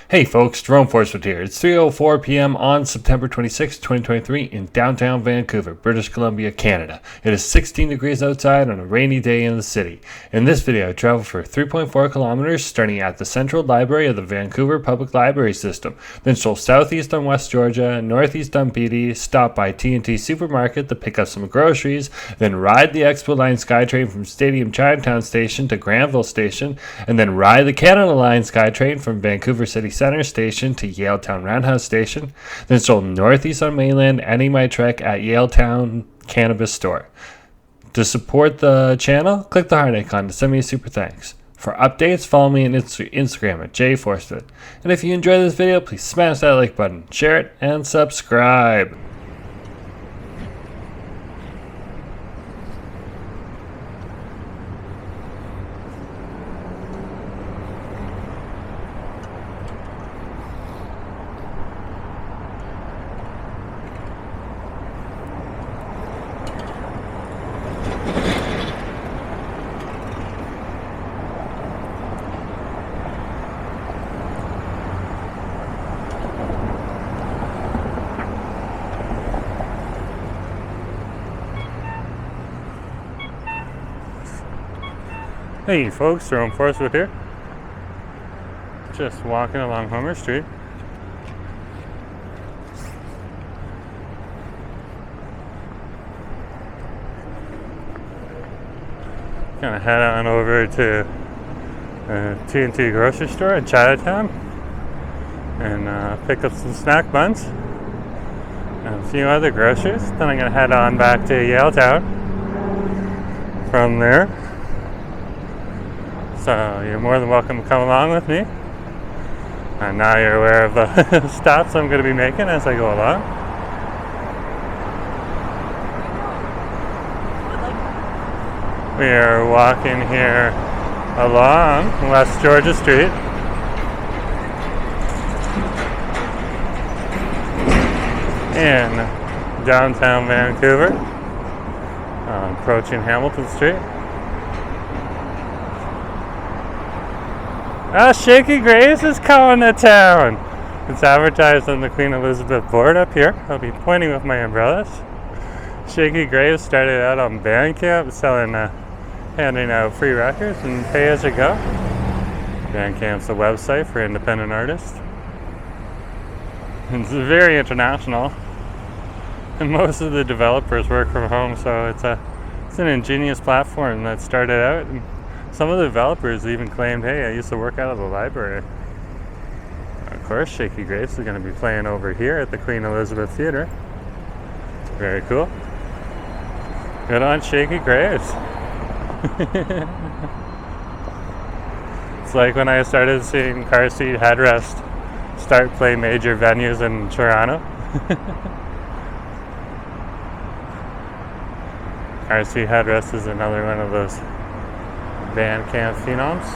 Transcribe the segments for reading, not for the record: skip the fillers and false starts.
Hey folks, Jerome Forestwood here. It's 3:04 p.m. on September 26, 2023 in downtown Vancouver, British Columbia, Canada. It is 16 degrees outside on a rainy day in the city. In this video, I traveled for 3.4 kilometers starting at the Central Library of the Vancouver Public Library System, then strolled southeast on West Georgia, northeast on Beatty, stopped by T&T Supermarket to pick up some groceries, then ride the Expo Line SkyTrain from Stadium Chinatown Station to Granville Station, and then ride the Canada Line SkyTrain from Vancouver City Center Station to Yaletown Roundhouse Station, then strolled northeast on Mainland, ending my trek at Yaletown Cannabis Store. To support the channel, click the heart icon to send me a super thanks. For updates, follow me on Instagram at jforestwood. And if you enjoyed this video, please smash that like button, share it, and subscribe. Hey folks, Jerome Forestwood here. Just walking along Homer Street. Gonna head on over to T&T grocery store in Chinatown and pick up some snack buns and a few other groceries. Then I'm gonna head on back to Yaletown from there. So you're more than welcome to come along with me. And now you're aware of the stops I'm going to be making as I go along. We are walking here along West Georgia Street. In downtown Vancouver. Approaching Hamilton Street. Shaky Graves is coming to town. It's advertised on the Queen Elizabeth board up here. I'll be pointing with my umbrellas. Shaky Graves started out on Bandcamp selling, handing out free records and pay as you go. Bandcamp's a website for independent artists. It's very international. And most of the developers work from home, so it's an ingenious platform that started out. And some of the developers even claimed, hey, I used to work out of the library. Of course, Shaky Graves is going to be playing over here at the Queen Elizabeth Theatre. Very cool. Good on Shaky Graves. It's like when I started seeing Car Seat Headrest start playing major venues in Toronto. Car Seat Headrest is another one of those Bandcamp phenoms.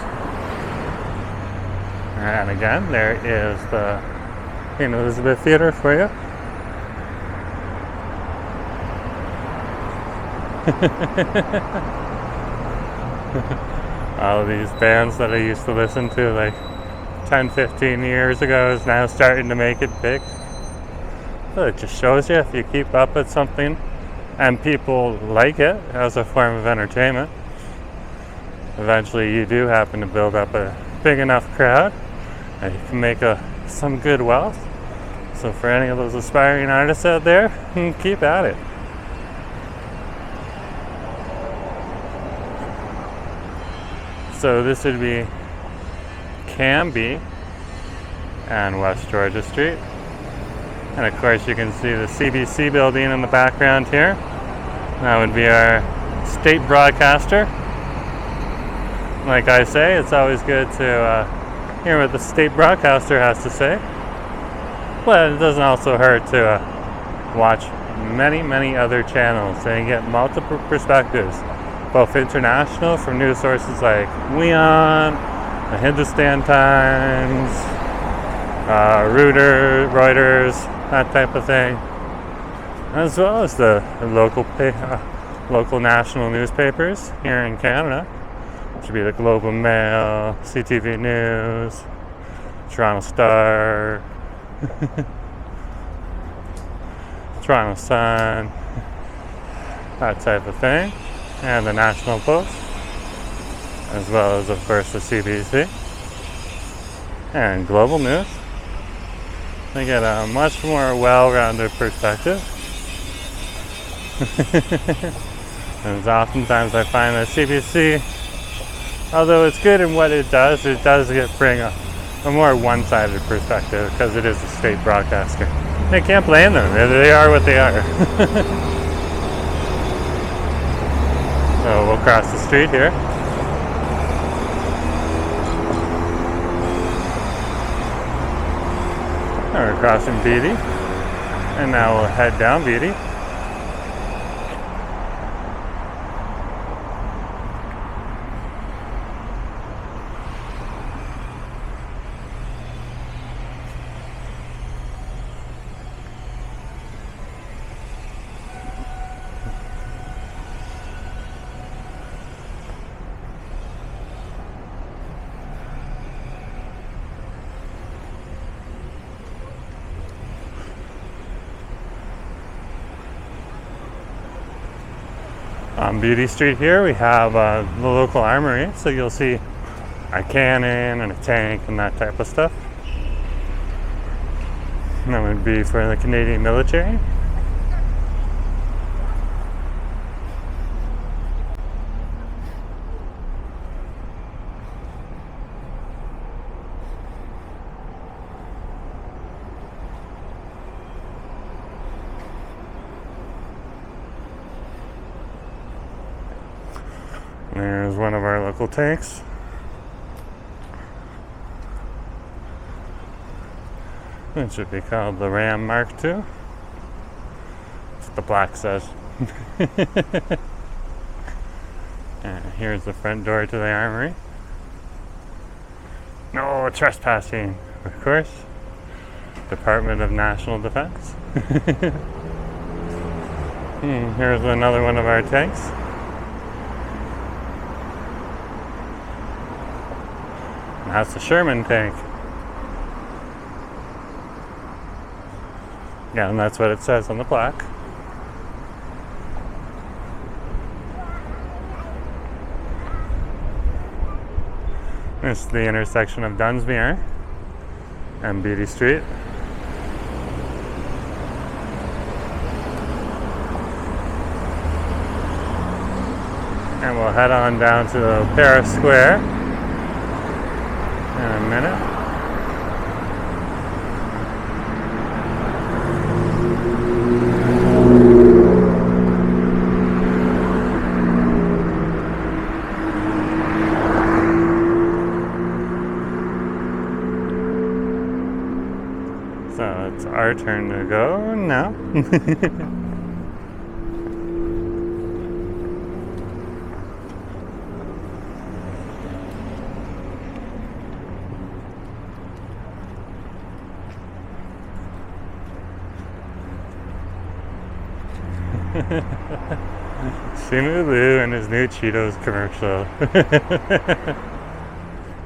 And again, there is the Queen Elizabeth Theatre for you. All of these bands that I used to listen to like 10-15 years ago is now starting to make it big. So it just shows you if you keep up with something and people like it as a form of entertainment, eventually you do happen to build up a big enough crowd and you can make some good wealth. So for any of those aspiring artists out there, keep at it. So this would be Cambie and West Georgia Street. And of course you can see the CBC building in the background here. That would be our state broadcaster. Like I say, it's always good to hear what the state broadcaster has to say. But it doesn't also hurt to watch many other channels and get multiple perspectives, both international from news sources like Leon, the Hindustan Times, Reuters, that type of thing, as well as the local national newspapers here in Canada, which would be the Globe and Mail, CTV News, Toronto Star, Toronto Sun, that type of thing, and the National Post, as well as, of course, the CBC and Global News. They get a much more well-rounded perspective. And oftentimes I find that CBC, although it's good in what it does bring a more one-sided perspective because it is a state broadcaster. They can't blame them. They are what they are. So we'll cross the street here. And we're crossing Beatty. And now we'll head down Beatty. On Beauty Street here we have the local armory, so you'll see a cannon and a tank and that type of stuff. And that would be for the Canadian military. There's one of our local tanks. It should be called the Ram Mark II. That's what the plaque says. And here's the front door to the armory. No trespassing, of course. Department of National Defense. Here's another one of our tanks. That's the Sherman tank. Yeah, and that's what it says on the plaque. This is the intersection of Dunsmuir and Beatty Street. And we'll head on down to Paris Square in a minute. So it's our turn to go now. Simu Liu and his new Cheetos commercial.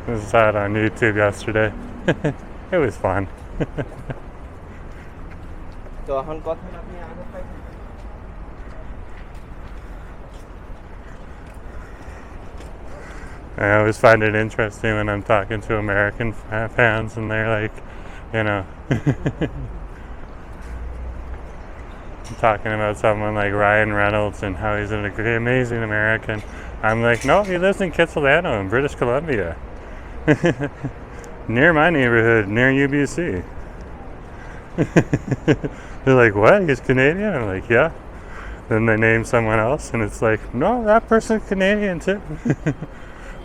I saw it on YouTube yesterday. It was fun. I always find it interesting when I'm talking to American fans and they're like, you know, talking about someone like Ryan Reynolds and how he's an amazing American. I'm like, no, he lives in Kitsilano in British Columbia. Near my neighborhood, near UBC. They're like, what? He's Canadian? I'm like, yeah. Then they name someone else and it's like, no, that person's Canadian too.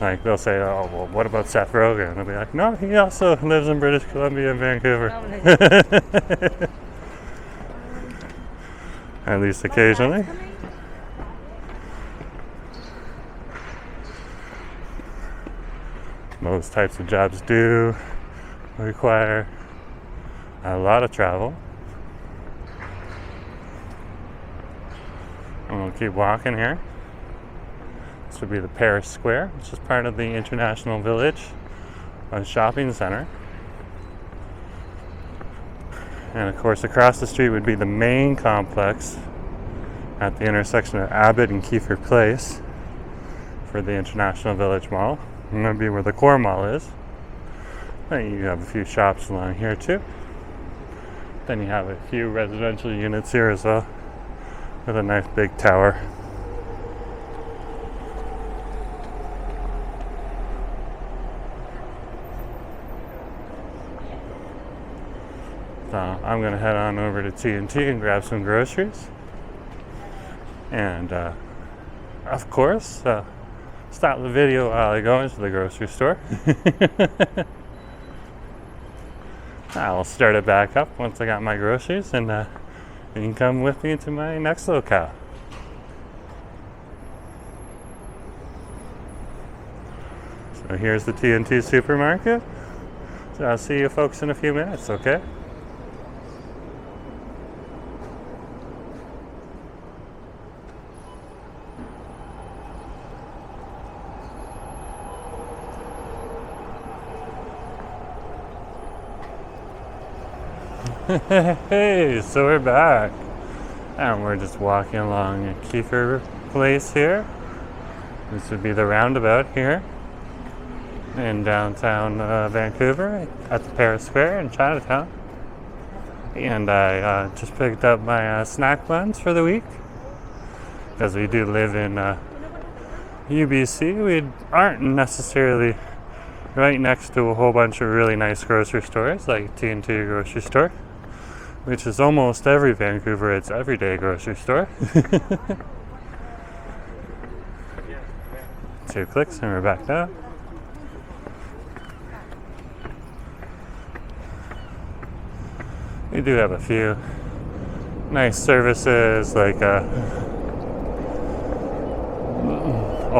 Like, they'll say, oh, well, what about Seth Rogen? I'll be like, no, he also lives in British Columbia and Vancouver. At least occasionally. Most types of jobs do require a lot of travel. And we'll keep walking here. This would be the Paris Square, which is part of the International Village, a shopping center. And of course, across the street would be the main complex at the intersection of Abbott and Kiefer Place for the International Village Mall. And that'd be where the core mall is. Then you have a few shops along here too. Then you have a few residential units here as well, with a nice big tower. So I'm going to head on over to T&T and grab some groceries. And of course, stop the video while I go into the grocery store. I'll start it back up once I got my groceries, and you can come with me to my next locale. So here's the T&T supermarket. So I'll see you folks in a few minutes, okay? Hey, so we're back, and we're just walking along Kiefer Place here. This would be the roundabout here in downtown Vancouver at the Paris Square in Chinatown. And I just picked up my snack buns for the week, because we do live in UBC. We aren't necessarily right next to a whole bunch of really nice grocery stores like T&T grocery store, which is almost every Vancouver, it's everyday grocery store. 2 clicks and we're back now. We do have a few nice services like a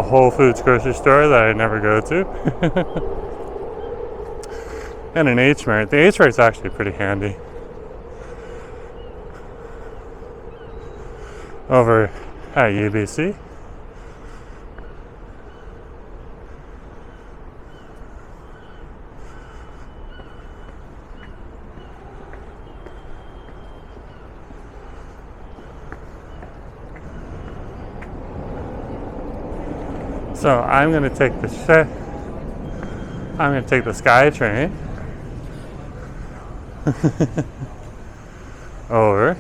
Whole Foods grocery store that I never go to. And an H-Mart. The H-Mart is actually pretty handy. Over at UBC. So I'm going to take the Sky train over.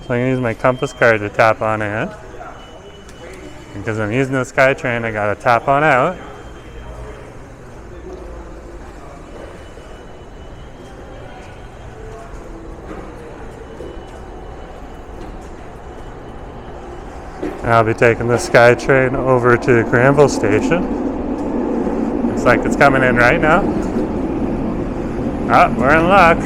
So I'm going to use my compass card to tap on in. Because I'm using the Sky train, I got to tap on out. And I'll be taking the Sky train over to Granville Station. Looks like it's coming in right now. Oh, we're in luck.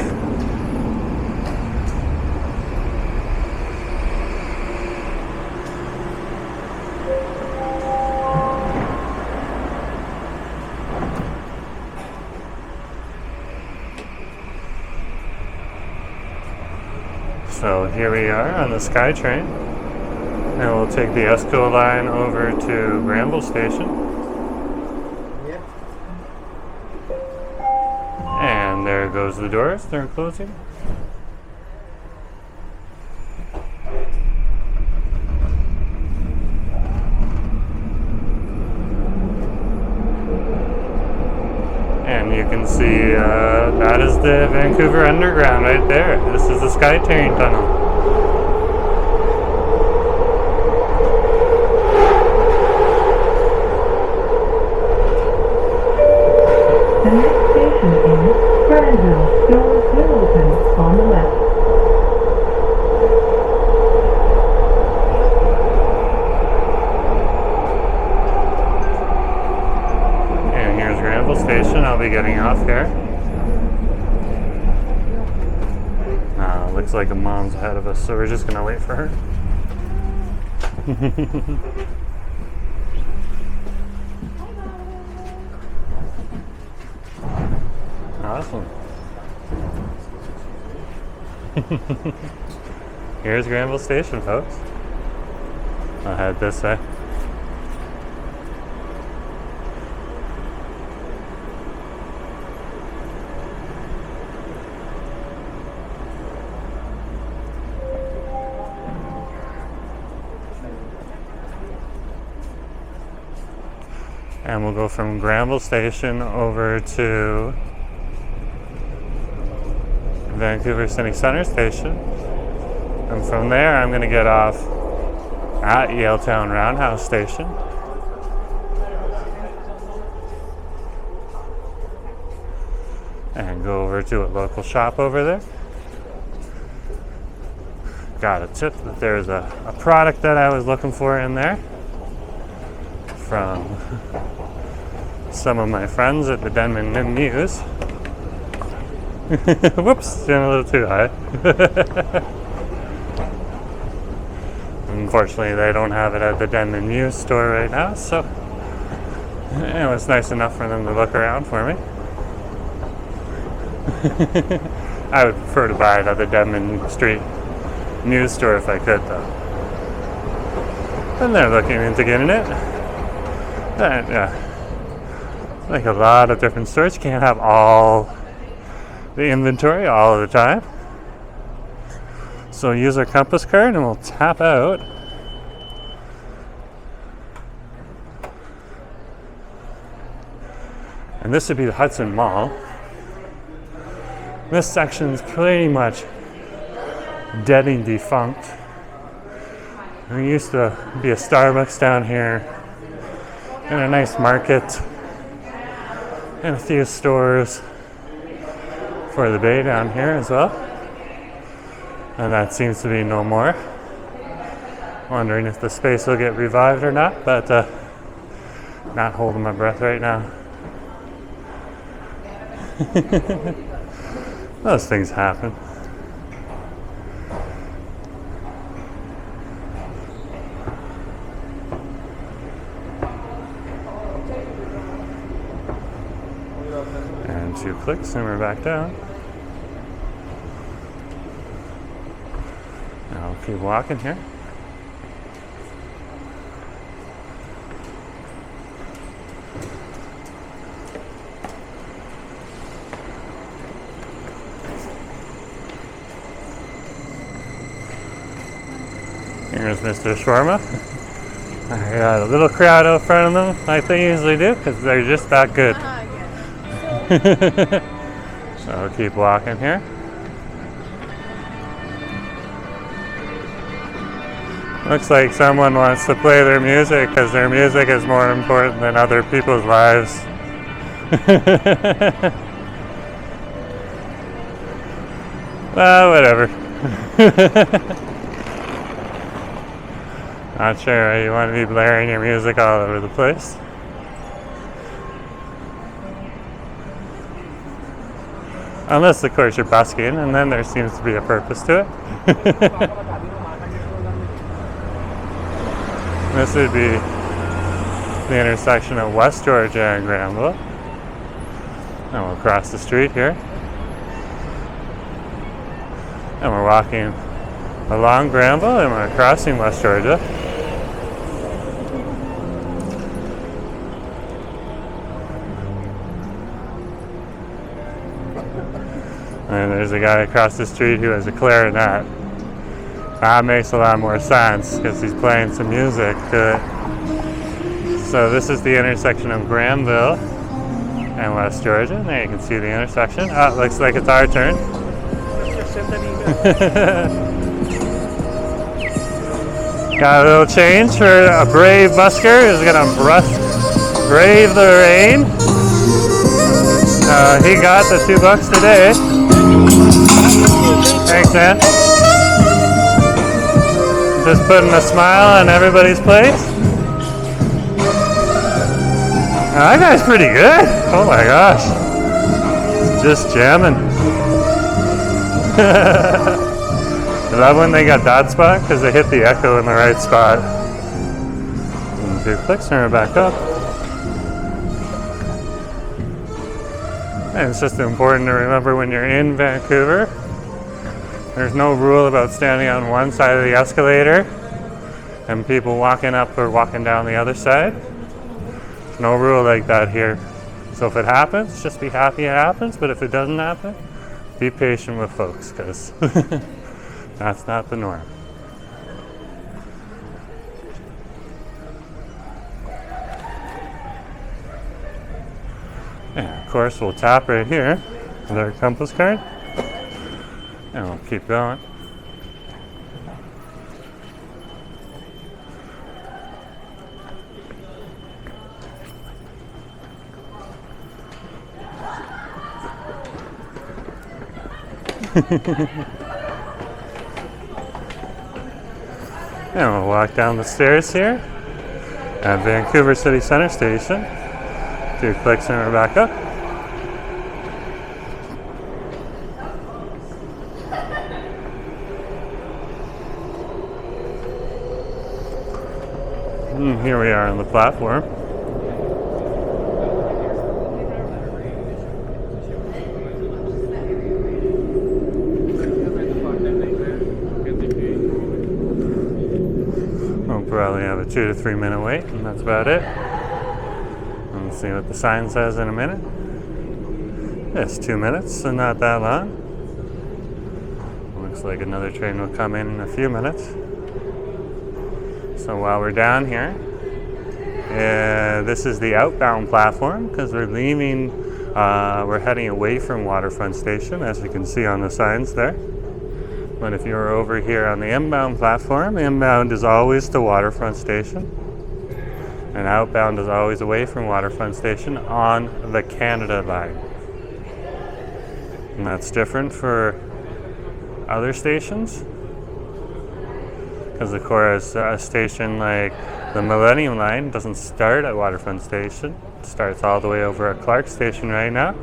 So here we are on the Sky train, and we'll take the Esco line over to Granville Station. And there goes the doors, they're closing. And you can see that is the Vancouver Underground right there. This is the SkyTrain tunnel. The next station is Granville, doors will open on the left. And here's Granville Station. I'll be getting off here. Looks like a mom's ahead of us, so we're just gonna wait for her. Awesome. Here's Granville Station, folks. I'll head this way. And we'll go from Granville Station over to Vancouver City Center Station. And from there, I'm going to get off at Yaletown Roundhouse Station. And go over to a local shop over there. Got a tip that there's a product that I was looking for in there from some of my friends at the Denman Muse. Whoops, doing a little too high. Unfortunately, they don't have it at the Denman Muse store right now, so it was nice enough for them to look around for me. I would prefer to buy it at the Denman Street Muse store if I could, though. And they're looking into getting it. And, yeah, like a lot of different stores, you can't have all the inventory all of the time. So use our compass card and we'll tap out. And this would be the Hudson Mall. This section's pretty much dead and defunct. There used to be a Starbucks down here, and a nice market, and a few stores for the bay down here as well. And that seems to be no more. Wondering if the space will get revived or not, but not holding my breath right now. Those things happen. And 2 clicks and we're back down. Now I'll keep walking here. Here's Mr. Shawarma. I got a little crowd out front of them like they usually do because they're just that good. So I'll keep walking here. Looks like someone wants to play their music because their music is more important than other people's lives. Well, whatever. Not sure you want to be blaring your music all over the place. Unless, of course, you're busking, and then there seems to be a purpose to it. This would be the intersection of West Georgia and Granville. And we'll cross the street here. And we're walking along Granville, and we're crossing West Georgia. And there's a guy across the street who has a clarinet. That makes a lot more sense because he's playing some music to it. So this is the intersection of Granville and West Georgia. And there you can see the intersection. Oh, it looks like it's our turn. Got a little change for a brave busker who's gonna brave the rain. He got the $2 today. Thanks, man. Just putting a smile on everybody's face. That guy's pretty good. Oh my gosh. It's just jamming. I love when they got that spot because they hit the echo in the right spot. And 2 clicks and we're back up. And it's just important to remember when you're in Vancouver, there's no rule about standing on one side of the escalator and people walking up or walking down the other side. There's no rule like that here. So if it happens, just be happy it happens. But if it doesn't happen, be patient with folks because that's not the norm. And of course, we'll tap right here with our compass card, and we'll keep going. And we'll walk down the stairs here at Vancouver City Center Station. 2 clicks and we're back up. And here we are on the platform. We'll probably have a 2 to 3 minute wait, and that's about it. Let's see what the sign says in a minute. It's 2 minutes, so not that long. Looks like another train will come in a few minutes. So while we're down here, this is the outbound platform because we're leaving, we're heading away from Waterfront Station, as you can see on the signs there. But if you're over here on the inbound platform, inbound is always to Waterfront Station, and outbound is always away from Waterfront Station on the Canada line. And that's different for other stations, because of course a station like the Millennium Line doesn't start at Waterfront Station. It starts all the way over at Clark Station right now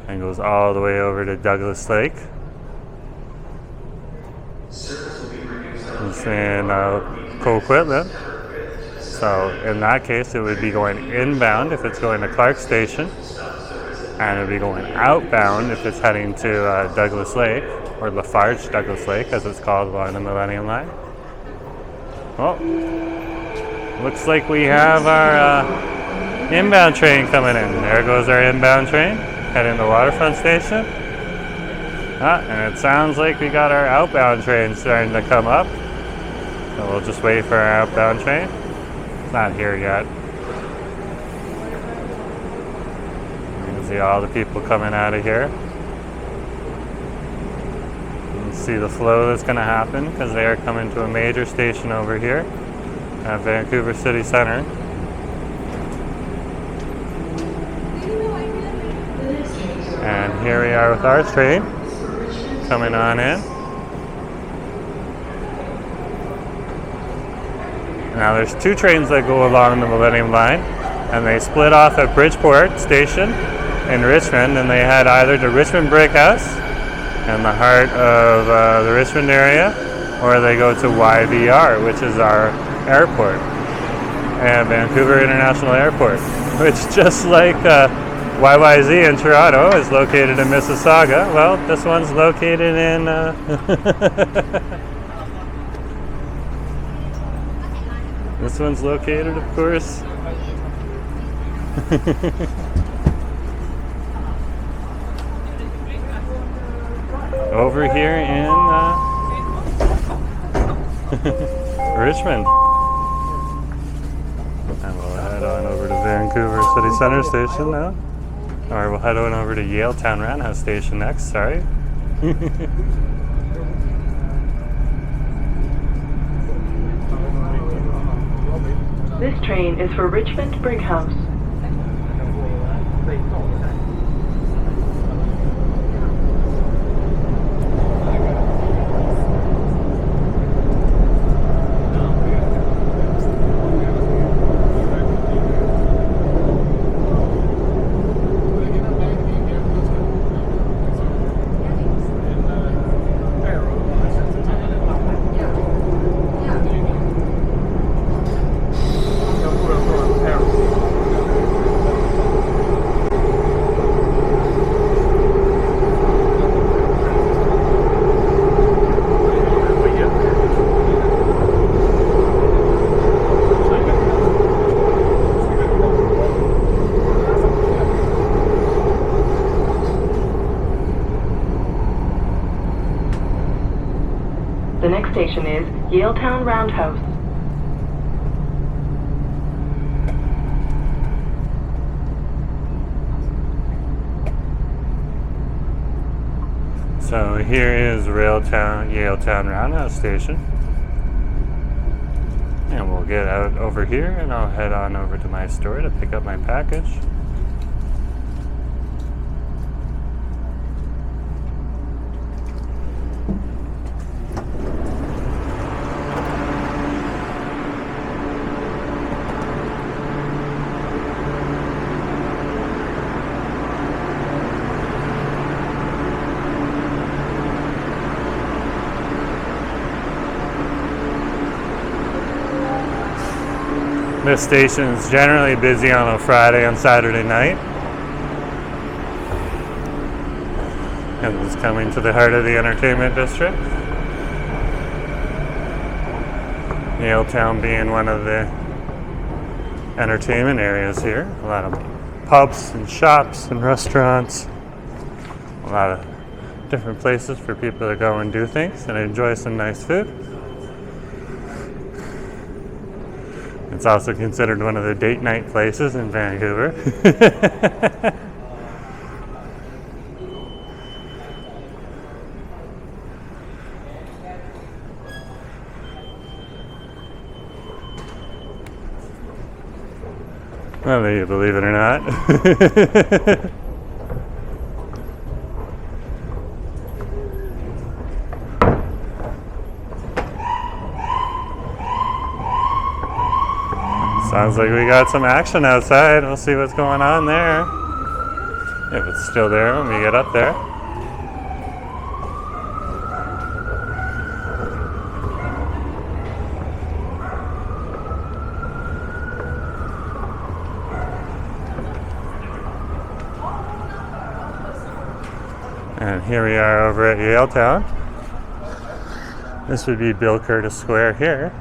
and goes all the way over to Douglas Lake. It's in Coquitlam. So in that case, it would be going inbound if it's going to Clark Station, and it would be going outbound if it's heading to Douglas Lake, or Lafarge Douglas Lake as it's called on the Millennium Line. Well, looks like we have our inbound train coming in. There goes our inbound train heading to Waterfront Station. And it sounds like we got our outbound train starting to come up. So we'll just wait for our outbound train. It's not here yet. You can see all the people coming out of here. You can see the flow that's going to happen because they are coming to a major station over here at Vancouver City Center. And here we are with our train coming on in. Now there's 2 trains that go along the Millennium Line, and they split off at Bridgeport Station in Richmond, and they head either to Richmond Brick House in the heart of the Richmond area, or they go to YVR, which is our airport, and Vancouver International Airport, which, just like YYZ in Toronto is located in Mississauga, well, this one's located in this one's located, of course, over here in Richmond. And we'll head on over to Vancouver City Center Station now. Or we'll head on over to Yaletown Roundhouse Station next, sorry. This train is for Richmond Brick House. The next station is Yaletown Roundhouse. So here is Yaletown Roundhouse Station. And we'll get out over here and I'll head on over to my store to pick up my package. This station is generally busy on a Friday and Saturday night. And it's coming to the heart of the entertainment district. Yaletown being one of the entertainment areas here. A lot of pubs and shops and restaurants. A lot of different places for people to go and do things and enjoy some nice food. It's also considered one of the date night places in Vancouver. Whether you believe it or not. Sounds like we got some action outside. We'll see what's going on there. If it's still there when we get up there. And here we are over at Yaletown. This would be Bill Curtis Square here.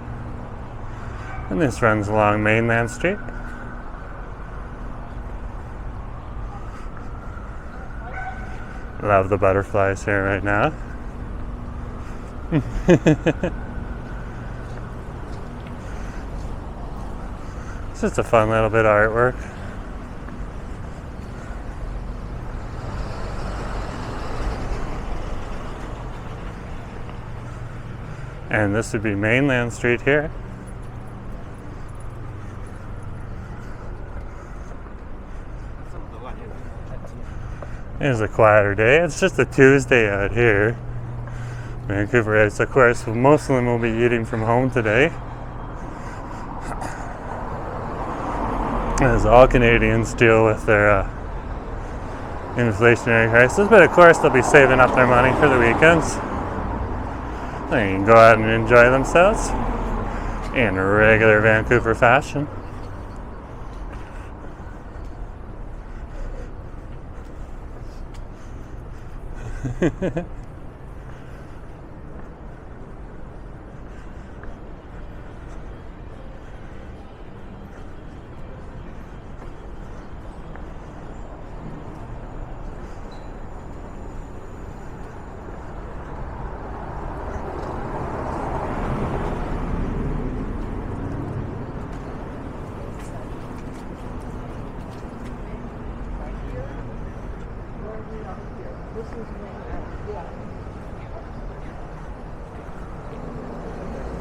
And this runs along Mainland Street. Love the butterflies here right now. It's just a fun little bit of artwork. And this would be Mainland Street here. It was a quieter day. It's just a Tuesday out here. Vancouver is, of course, most of them will be eating from home today. As all Canadians deal with their inflationary crisis, but of course they'll be saving up their money for the weekends. They can go out and enjoy themselves in regular Vancouver fashion.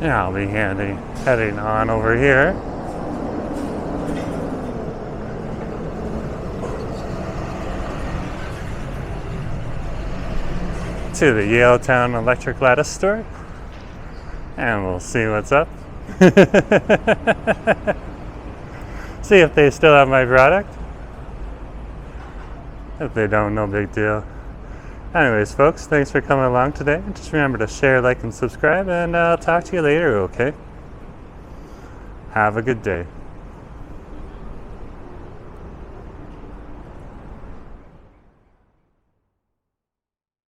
Yeah, I'll be heading on over here. To the Yaletown Electric Lattice store. And we'll see what's up. See if they still have my product. If they don't, no big deal. Anyways, folks, thanks for coming along today. Just remember to share, like, and subscribe, and I'll talk to you later, okay? Have a good day.